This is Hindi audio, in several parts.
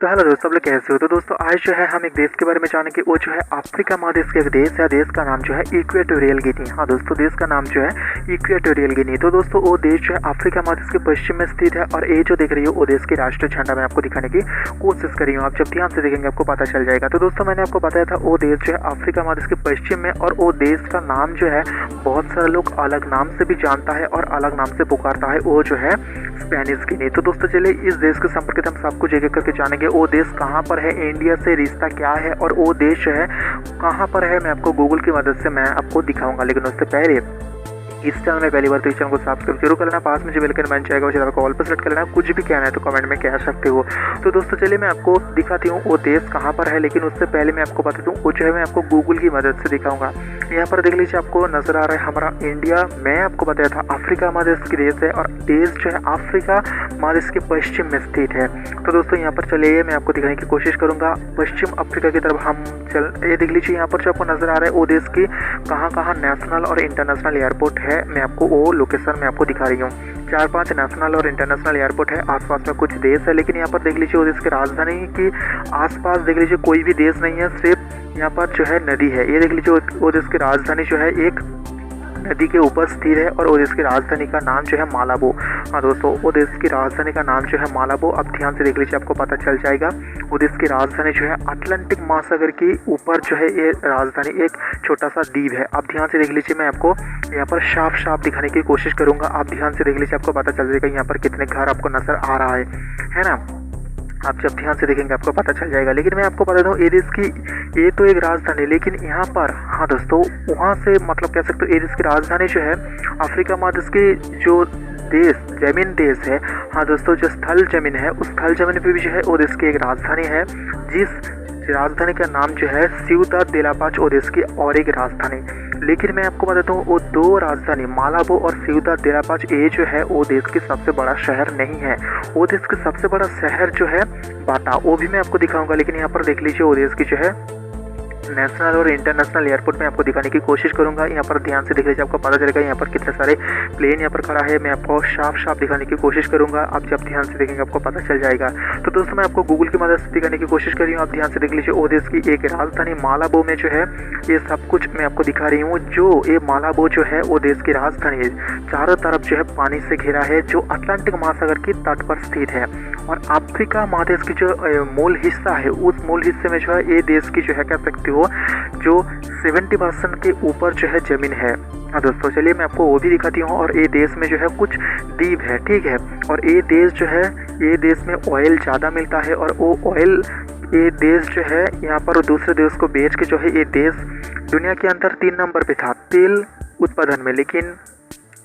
तो हेलो दोस्तों, आप लोग कैसे हो। तो दोस्तों आज जो है हम एक देश के बारे में जानेंगे। वो जो है अफ्रीका महादेश का एक देश है। देश का नाम जो है इक्वेटोरियल गिनी। हाँ दोस्तों, देश का नाम जो है इक्वेटोरियल गिनी। तो दोस्तों वो देश जो है अफ्रीका महादेश के पश्चिम में स्थित है। और ये जो देख रही हो वो देश की राष्ट्रीय झंडा मैं आपको दिखाने की कोशिश कर रही हूँ। आप जब ध्यान से देखेंगे आपको पता चल जाएगा। तो दोस्तों मैंने आपको बताया था वो देश जो है अफ्रीका महादेश के पश्चिम में, और वो देश का नाम जो है बहुत सारे लोग अलग नाम से भी जानता है और अलग नाम से पुकारता है। वो जो है स्पेनिश गिनी। तो दोस्तों चलिए इस देश के संपर्क हम सब कुछ एक एक करके जानेंगे। वो देश कहाँ पर है, इंडिया से रिश्ता क्या है, और वो देश है कहाँ पर है, मैं आपको गूगल की मदद से मैं आपको दिखाऊंगा। लेकिन उससे पहले इस चैनल में पहली बार तो इस चैनल को सब्सक्राइब जरूर कर लेना। पास में जो बेल का बन जाएगा उसे आपको ऑल पर सेलेक्ट कर लेना। कुछ भी कहना है तो कमेंट में कह सकते हो। तो दोस्तों चलिए मैं आपको दिखाती हूँ वो देश कहाँ पर है। लेकिन उससे पहले मैं आपको बता दूँ वो जो है मैं आपको गूगल की मदद से दिखाऊंगा। यहाँ पर देख लीजिए, आपको नजर आ रहा है हमारा इंडिया। मैं आपको बताया था अफ्रीका महादेश की देश है, और देश जो है अफ्रीका महादेश के पश्चिम में स्थित है। तो दोस्तों यहाँ पर चलिए मैं आपको दिखाने की कोशिश करूँगा। पश्चिम अफ्रीका की तरफ हम ये देख लीजिए, यहाँ पर जो आपको नजर आ रहा है वो देश की कहाँ कहाँ नेशनल और इंटरनेशनल एयरपोर्ट है। मैं आपको वो लोकेशन में आपको दिखा रही हूँ। 4-5 नेशनल और इंटरनेशनल एयरपोर्ट है। आसपास में कुछ देश है, लेकिन यहाँ पर देख लीजिए वो देश की राजधानी की आसपास देख लीजिए कोई भी देश नहीं है, सिर्फ यहाँ पर जो है नदी है। ये देख लीजिए वो देश की राजधानी जो है एक नदी के ऊपर स्थित है, और वो देश की राजधानी का नाम जो है मालाबो। हाँ दोस्तों, वो देश की राजधानी का नाम जो है मालाबो। अब ध्यान से देख लीजिए आपको पता चल जाएगा। वो देश की राजधानी जो है अटलांटिक महासागर के ऊपर जो है ये राजधानी एक छोटा सा द्वीप है। अब ध्यान से देख लीजिए, मैं आपको यहाँ पर साफ दिखाने की कोशिश करूंगा। आप ध्यान से देख लीजिए, आपको पता चल जाएगा यहाँ पर कितने घर आपको नजर आ रहा है ना। आप जब ध्यान से देखेंगे आपको पता चल जाएगा। लेकिन मैं आपको बता दूं ये देश की ये तो एक राजधानी, लेकिन यहाँ पर हाँ दोस्तों वहाँ से मतलब कह सकते हो ये देश की राजधानी जो है अफ्रीका महादेश की जो देश जमीन देश है। हाँ दोस्तों, जो स्थल जमीन है उस स्थल जमीन पे भी जो है वो देश की एक राजधानी है, जिस राजधानी का नाम जो है सिउदाद दे ला पाज, वो देश की और एक राजधानी। लेकिन मैं आपको बताता हूँ वो दो राजधानी मालाबो और सिउदाद दे ला पाज ये जो है वो देश की सबसे बड़ा शहर नहीं है। वो देश का सबसे बड़ा शहर जो है बाटा, वो भी मैं आपको दिखाऊंगा। लेकिन यहाँ पर देख लीजिए वो देश की जो है नेशनल और इंटरनेशनल एयरपोर्ट में आपको दिखाने की कोशिश करूंगा। यहाँ पर ध्यान से देख लीजिए, आपको पता चलेगा यहाँ पर कितने सारे प्लेन यहाँ पर खड़ा है। मैं आपको साफ दिखाने की कोशिश करूंगा। आप जब ध्यान से देखेंगे आपको पता चल जाएगा। तो दोस्तों मैं आपको गूगल की मदद से दिखाने की कोशिश कर रही हूँ। आप ध्यान से देख लीजिए, वो देश की एक राजधानी मालाबो में जो है ये सब कुछ मैं आपको दिखा रही हूँ। जो ये मालाबो जो है वो देश की राजधानी है, चारों तरफ जो है पानी से घिरा है, जो अटलांटिक महासागर की तट पर स्थित है। और अफ्रीका महादेश की जो मूल हिस्सा है उस मूल हिस्से में जो है ये देश की जो है कह सकते हो जो 70% के ऊपर जो है जमीन है। हाँ दोस्तों चलिए मैं आपको वो भी दिखाती हूँ। और ये देश में जो है कुछ द्वीप है, ठीक है। और ये देश जो है ये देश में ऑयल ज़्यादा मिलता है, और वो ऑयल ये देश जो है यहाँ पर दूसरे देश को बेच के जो है ये देश दुनिया के अंदर 3 नंबर पे था तेल उत्पादन में। लेकिन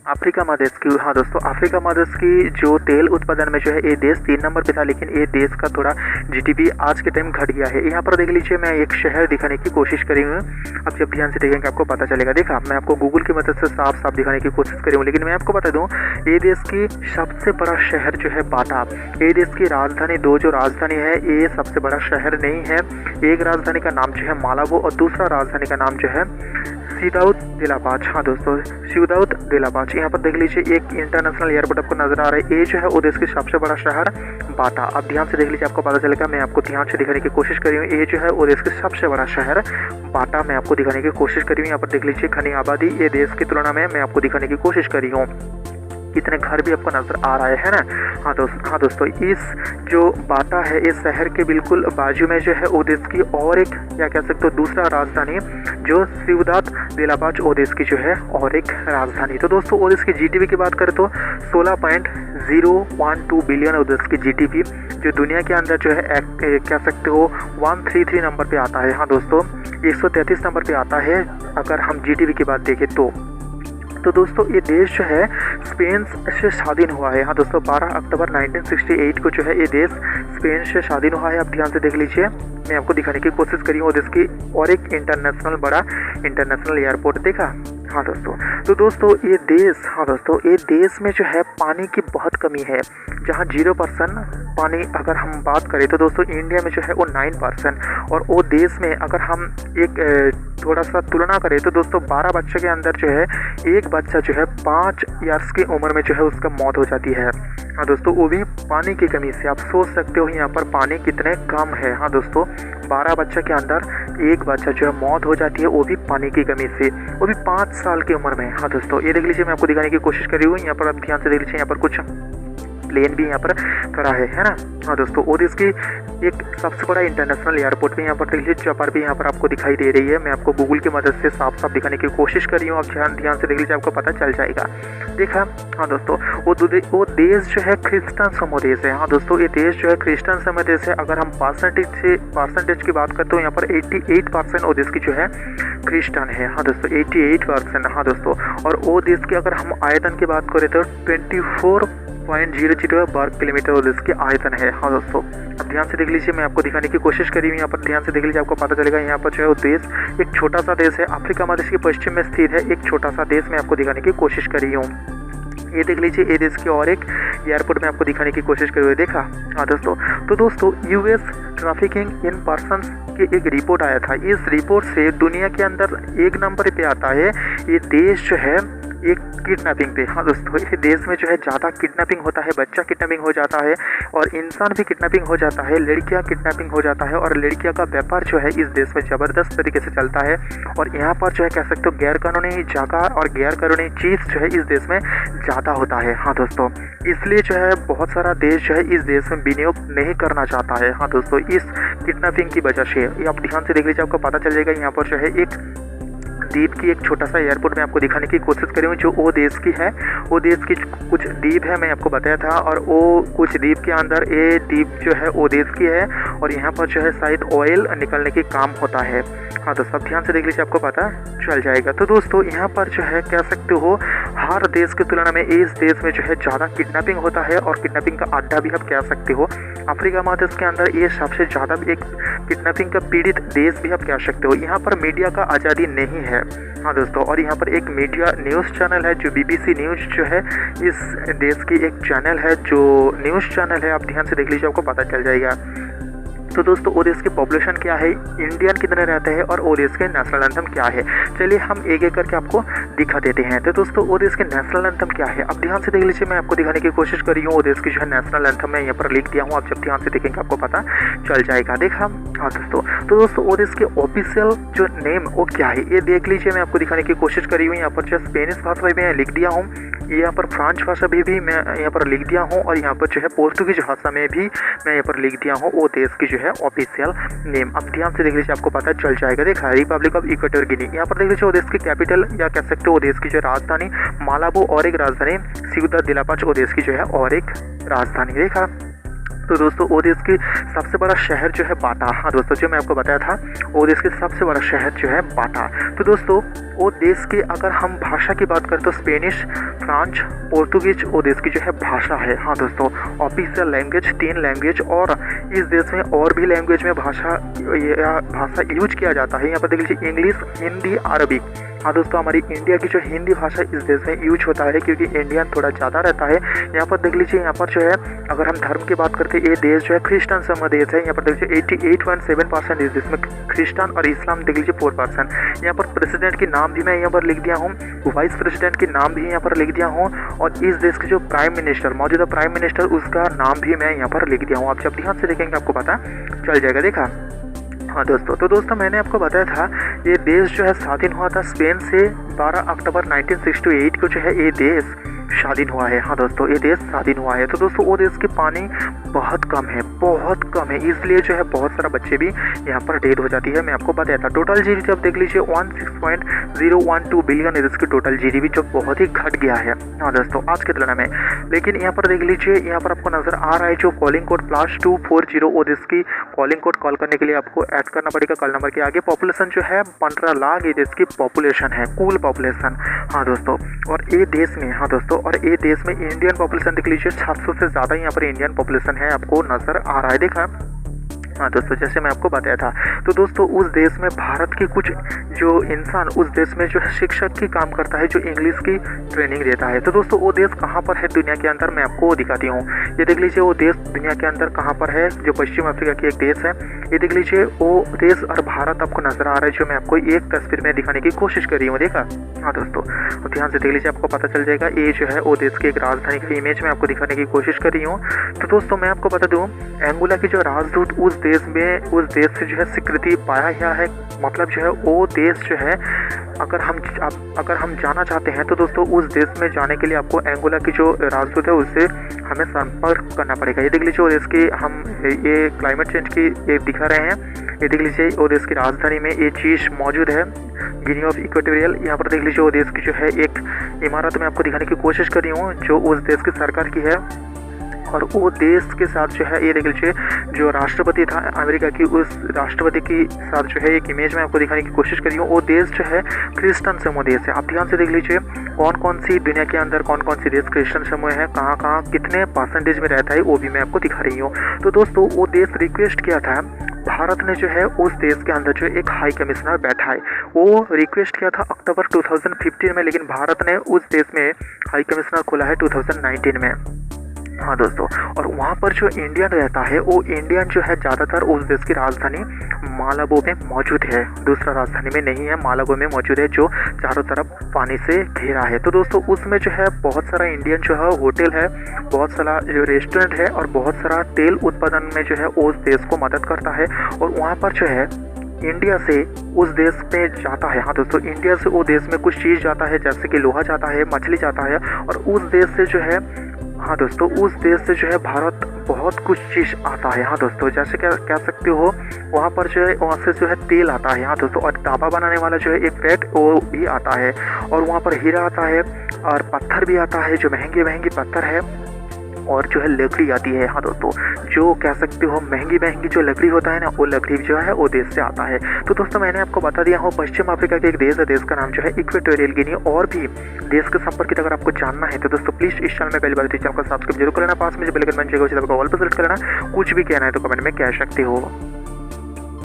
अफ्रीका महादेश की हाँ दोस्तों अफ्रीका महादेश की जो तेल उत्पादन में जो है ये देश 3 नंबर पे था। लेकिन ये देश का थोड़ा जीडीपी आज के टाइम घट गया है। यहाँ पर देख लीजिए, मैं एक शहर दिखाने की कोशिश करी हूँ। अब जब ध्यान से देखेंगे आपको पता चलेगा। देखा, मैं आपको गूगल की मदद से साफ दिखाने की कोशिश करी हूँ। लेकिन मैं आपको बता दूँ ये देश की सबसे बड़ा शहर जो है बाटा। ये देश की राजधानी दो जो राजधानी है ये सबसे बड़ा शहर नहीं है। एक राजधानी का नाम जो है मालाबो और दूसरा राजधानी का नाम जो है सिउदाद दे ला पाज। हाँ दोस्तों, सिउदाद दे ला पाज। यहाँ पर देख लीजिए एक इंटरनेशनल एयरपोर्ट आपको नजर आ रहा है। ये जो है वो देश की सबसे बड़ा शहर बाटा। अब ध्यान से देख लीजिए, आपको पता चलेगा। मैं आपको ध्यान से दिखाने की कोशिश करी हूँ। ये जो है वो देश की सबसे बड़ा शहर बाटा मैं आपको दिखाने की कोशिश करी हूँ। यहाँ पर देख लीजिए घनी आबादी ये देश की तुलना में मैं आपको दिखाने की कोशिश करी हूँ। कितने घर भी आपको नजर आ रहा है ना। हाँ दोस्तों इस जो बाटा है इस शहर के बिल्कुल बाजू में जो है वो देश की और एक या कह सकते हो दूसरा राजधानी जो सिउदाद दे ला पाज वो देश की जो है और एक राजधानी। तो दोस्तों वो देश की जीडीपी की बात करें तो 16.012 बिलियन वो देश की जीडीपी जो दुनिया के अंदर जो है कह सकते हो 133 नंबर पे आता है। हाँ दोस्तों 133 नंबर पे आता है अगर हम जीडीपी की बात देखें तो दोस्तों ये देश जो है स्पेन से स्वाधीन हुआ है। हाँ दोस्तों 12 अक्टूबर 1968 को जो है ये देश स्पेन से स्वाधीन हुआ है। आप ध्यान से देख लीजिए, मैं आपको दिखाने की कोशिश करी हूँ देश की और एक बड़ा इंटरनेशनल एयरपोर्ट देखा। हाँ दोस्तों तो ये देश हाँ दोस्तों ये देश में जो है पानी की बहुत कमी है, जहाँ 0% पानी अगर हम बात करें तो दोस्तों इंडिया में जो है वो 9%। और वो देश में अगर हम एक थोड़ा सा तुलना करें तो दोस्तों 12 बच्चे के अंदर जो है एक बच्चा जो है 5 ईयर्स की उम्र में जो है उसका मौत हो जाती है। हाँ दोस्तों, वो भी पानी की कमी से। आप सोच सकते हो यहाँ पर पानी कितने कम है। हाँ दोस्तों, 12 बच्चे के अंदर एक बच्चा जो है मौत हो जाती है, वो भी पानी की कमी से, वो भी 5 साल की उम्र में। हाँ दोस्तों, ये देख लीजिए, मैं आपको दिखाने की कोशिश कर रही हूँ। यहाँ पर आप ध्यान से देख लीजिए, यहाँ पर कुछ प्लेन भी यहाँ पर खड़ा है ना। हाँ दोस्तों, और इसकी एक सबसे बड़ा इंटरनेशनल एयरपोर्ट भी यहाँ पर देख लीजिए, चपर भी यहाँ पर आपको दिखाई दे रही है। मैं आपको गूगल की मदद से साफ साफ दिखाने की कोशिश कर रही हूँ। आप ध्यान से देख लीजिए, आपको पता चल जाएगा। देखा। हाँ दोस्तों, वो देश जो है क्रिश्चियन समूह देश है। हाँ दोस्तों, ये देश जो है क्रिश्चियन समूह देश है। अगर हम परसेंटेज की बात करते हो, यहाँ पर 88% वो देश की जो है क्रिश्चियन है। हाँ दोस्तों, 88%। हाँ दोस्तों, और वो देश की अगर हम आयतन की बात करें तो 24.00 वर्ग किलोमीटर वो देश की आयतन है। हाँ दोस्तों, अब ध्यान से देख लीजिए, मैं आपको दिखाने की कोशिश करी हूँ। यहाँ पर ध्यान से देख लीजिए, आपको पता चलेगा। यहाँ पर जो है वो देश एक छोटा सा देश है, अफ्रीका महादेश के पश्चिम में स्थित है। एक छोटा सा देश मैं आपको दिखाने की कोशिश करी हूँ। ये देख लीजिए, ये देश की और एक एयरपोर्ट में आपको दिखाने की कोशिश करी हुई। देखा। हाँ दोस्तों, तो दोस्तों यूएस ट्रैफिकिंग इन पर्सन्स की एक रिपोर्ट आया था। इस रिपोर्ट से दुनिया के अंदर 1 नंबर पे आता है ये देश जो है एक किडनैपिंग पे। हाँ दोस्तों, ये देश में जो है ज़्यादा किडनैपिंग होता है, बच्चा किडनैपिंग हो जाता है और इंसान भी किडनैपिंग हो जाता है, लड़कियाँ किडनैपिंग हो जाता है और लड़कियों का व्यापार जो है इस देश में ज़बरदस्त तरीके से चलता है। और यहाँ पर जो है कह सकते हो गैर कानूनी जगह और गैर कानूनी चीज़ जो है इस देश में ज़्यादा होता है। हाँ दोस्तों, इसलिए जो है बहुत सारा देश जो है इस देश में विनियोग नहीं करना चाहता है। हाँ दोस्तों, इस किडनैपिंग की वजह से। ये आप ध्यान से देख लीजिए, आपको पता चल जाएगा। यहाँ पर जो है एक द्वीप की एक छोटा सा एयरपोर्ट में आपको दिखाने की कोशिश करी हूँ, जो वो देश की है। वो देश की कुछ द्वीप है, मैं आपको बताया था। और वो कुछ द्वीप के अंदर ये द्वीप जो है वो देश की है और यहाँ पर जो है शायद ऑयल निकलने की काम होता है। हाँ दोस्तों, ध्यान से देख लीजिए, आपको पता चल जाएगा। तो दोस्तों, यहाँ पर जो है कह सकते हो हर देश की तुलना में इस देश में जो है ज़्यादा किडनैपिंग होता है और किडनैपिंग का अड्डा भी आप कह सकते हो। अफ्रीका महादेश के अंदर ये सबसे ज़्यादा एक किडनैपिंग का पीड़ित देश भी आप कह सकते हो। यहाँ पर मीडिया का आज़ादी नहीं है। हाँ दोस्तों, और यहाँ पर एक मीडिया न्यूज़ चैनल है जो BBC न्यूज़ जो है इस देश की एक चैनल है, जो न्यूज़ चैनल है। आप ध्यान से देख लीजिए, आपको पता चल जाएगा। तो दोस्तों, वो देश की पॉपुलेशन क्या है, इंडियन कितने रहते हैं और वो देश के नेशनल एंथम क्या है, चलिए हम एक एक करके आपको दिखा देते हैं। तो दोस्तों, वो देश के नेशनल एंथम क्या है, अब ध्यान से देख लीजिए, मैं आपको दिखाने की कोशिश कर रही हूँ। वो देश की जो है नेशनल एंथम मैं यहाँ पर लिख दिया हूँ, आप जब ध्यान से देखेंगे आपको पता चल जाएगा। देखा। हाँ दोस्तों, तो दोस्तों वो देश के ऑफिशियल जो नेम वो क्या है, ये देख लीजिए, मैं आपको दिखाने की कोशिश करी हुई। यहाँ पर जो स्पेनिश भाषा भी मैं लिख दिया हूँ, यहाँ पर फ्रांच भाषा भी मैं यहाँ पर लिख दिया हूँ और यहाँ पर जो है पोर्तुगीज भाषा में भी मैं यहाँ पर लिख दिया हूँ वो देश की जो है ऑफिशियल नेम। अब ध्यान से देख लीजिए, आपको पता चल जाएगा। देखा, रिपब्लिक ऑफ इक्वेटोरियल गिनी। यहाँ पर देख लीजिए, वो देश की कैपिटल या कह सकते हो वो देश की जो राजधानी मालाबो और एक राजधानी सिउता दे ला पाज वो देश की जो है और एक राजधानी। देखा। तो दोस्तों, वो देश की सबसे बड़ा शहर जो है बाटा। हाँ दोस्तों, जो मैं आपको बताया था, वो देश की सबसे बड़ा शहर जो है बाटा। तो दोस्तों, वो देश की अगर हम भाषा की बात करें तो स्पेनिश, फ्रांच, पोर्तुगीज वो देश की जो है भाषा है। हाँ दोस्तों, ऑफिशियल लैंग्वेज 3 लैंग्वेज और इस देश में और भी लैंग्वेज में भाषा यूज किया जाता है। यहाँ पर देख लीजिए, इंग्लिश, हिंदी, अरबी। हाँ दोस्तों, हमारी इंडिया की जो हिंदी भाषा इस देश में यूज होता है क्योंकि इंडियन थोड़ा ज़्यादा रहता है। यहाँ पर देख लीजिए, यहाँ पर जो है अगर हम धर्म की बात करते हैं, ये देश जो है क्रिश्चियन समूह देश है। यहाँ पर देख लीजिए 88.7% इस देश में क्रिश्चियन और इस्लाम देख लीजिए 4%। यहाँ पर प्रेसिडेंट के नाम भी मैं यहाँ पर लिख दिया हूँ, वाइस प्रेसिडेंट के नाम भी यहाँ पर लिख दिया हूँ और इस देश के जो प्राइम मिनिस्टर, मौजूदा प्राइम मिनिस्टर, उसका नाम भी मैं यहाँ पर लिख दिया हूँ। आप जब ध्यान से देखेंगे आपको पता चल जाएगा। देखा। हाँ दोस्तों, तो दोस्तों मैंने आपको बताया था ये देश जो है स्वाधीन हुआ था स्पेन से 12 अक्टूबर 1968 को जो है ये देश स्वाधीन हुआ है। हाँ दोस्तों, ये देश स्वाधीन हुआ है। तो दोस्तों, वो देश की पानी बहुत कम है, बहुत कम है, इसलिए जो है बहुत सारा बच्चे भी यहाँ पर डेथ हो जाती है। मैं आपको बताया था टोटल जीडीपी जब देख लीजिए 16.012 बिलियन है इसकी टोटल जीडीपी, जो बहुत ही घट गया है। हाँ दोस्तों, आज की तुलना में। लेकिन यहाँ पर देख लीजिए, यहाँ पर आपको नजर आ रहा है जो कॉलिंग कोड +240 वो देश की कॉलिंग कोड कॉल करने के लिए आपको ऐड करना पड़ेगा कॉल नंबर के आगे। पॉपुलेशन जो है 15 लाख ये देश की पॉपुलेशन है, कुल पॉपुलेशन। हाँ दोस्तों, और ये देश में, हाँ दोस्तों, और ये देश में इंडियन पॉपुलेशन देख लीजिए 700 से ज़्यादा यहाँ पर इंडियन पॉपुलेशन है, आपको नज़र आ रहा है। देखा। हाँ दोस्तों, जैसे मैं आपको बताया था। तो दोस्तों उस देश में भारत की कुछ जो इंसान उस देश में जो है शिक्षक की काम करता है, जो इंग्लिश की ट्रेनिंग देता है। तो दोस्तों वो देश कहाँ पर है दुनिया के अंदर, मैं आपको दिखाती हूँ। ये देख लीजिए वो देश दुनिया के अंदर कहाँ पर है, जो पश्चिम अफ्रीका की एक देश है। ये देख लीजिए वो देश और भारत आपको नजर आ रहा है, जो मैं आपको एक तस्वीर में दिखाने की कोशिश कर रही हूँ। देखा? हाँ दोस्तों, तो ध्यान से देख लीजिए, आपको पता चल जाएगा। ये जो है वो देश की एक राजधानी का इमेज मैं आपको दिखाने की कोशिश कर रही हूँ। तो दोस्तों मैं आपको बता दूँ, एंगोला की जो राजदूत उस देश से जो है स्वीकृति पाया गया है। मतलब जो है वो देश जो है अगर हम जाना चाहते हैं तो दोस्तों उस देश में जाने के लिए आपको एंगोला की जो राजदूत है उससे हमें संपर्क करना पड़ेगा। ये देख लीजिए वो देश की हम ये क्लाइमेट चेंज की ये दिखा रहे हैं। ये देख लीजिए वो देश की राजधानी में ये चीज़ मौजूद है, गिनी ऑफ इक्वेटोरियल। यहाँ पर देख लीजिए वो देश की जो है एक इमारत मैं आपको दिखाने की कोशिश कर रही हूँ, जो उस देश की सरकार की है। और वो देश के साथ जो है ये देख लीजिए जो राष्ट्रपति था अमेरिका की, उस राष्ट्रपति के साथ जो है एक इमेज में आपको दिखाने की कोशिश करी हूँ। वो देश जो है क्रिश्चियन समूह देश है। आप ध्यान से देख लीजिए कौन कौन सी दुनिया के अंदर कौन कौन सी देश क्रिश्चियन समूह है, कहाँ कहाँ कितने परसेंटेज में रहता है, वो भी मैं आपको दिखा रही हूँ। तो दोस्तों वो देश रिक्वेस्ट किया था, भारत ने जो है उस देश के अंदर जो एक हाई कमिश्नर बैठा है, वो रिक्वेस्ट किया था अक्टूबर 2015 में, लेकिन भारत ने उस देश में हाई कमिश्नर खोला है 2019 में। हाँ दोस्तों, और वहाँ पर जो इंडियन रहता है वो इंडियन जो है ज़्यादातर उस देश की राजधानी मालाबो में मौजूद है, दूसरा राजधानी में नहीं है, मालाबो में मौजूद है, जो चारों तरफ पानी से घिरा है। तो दोस्तों उसमें जो है बहुत सारा इंडियन जो है होटल है, बहुत सारा जो रेस्टोरेंट है, और बहुत सारा तेल उत्पादन में जो है उस देश को मदद करता है। और वहाँ पर जो है इंडिया से उस देश में जाता है। हाँ दोस्तों, इंडिया से वो देश में कुछ चीज़ जाता है, जैसे कि लोहा जाता है, मछली जाता है, और उस देश से जो है हाँ दोस्तों उस देश से जो है भारत बहुत कुछ चीज़ आता है। हाँ दोस्तों, जैसे क्या कह सकते हो, वहाँ पर जो है वहाँ से जो है तेल आता है। हाँ दोस्तों, और तांबा बनाने वाला जो है एक पेट वो भी आता है, और वहाँ पर हीरा आता है, और पत्थर भी आता है, जो महंगे महंगे पत्थर है, और जो है लकड़ी आती है। हाँ दोस्तों, जो कह सकते हो महंगी जो लकड़ी होता है ना, वो लकड़ी जो है वो देश से आता है। तो दोस्तों मैंने आपको बता दिया हूँ पश्चिम अफ्रीका के एक देश है, देश का नाम जो है इक्वेटोरियल गिनी। और भी देश के संपर्क अगर आपको जानना है तो दोस्तों प्लीज़ इस चैनल में पहली बार चैनल को सब्सक्राइब जरूर कर लेना, पास में जो बेल आइकन बन जाएगा उसे दबाकर ऑल पर सेलेक्ट कर लेना। कुछ भी कहना है तो कमेंट में कह सकते हो।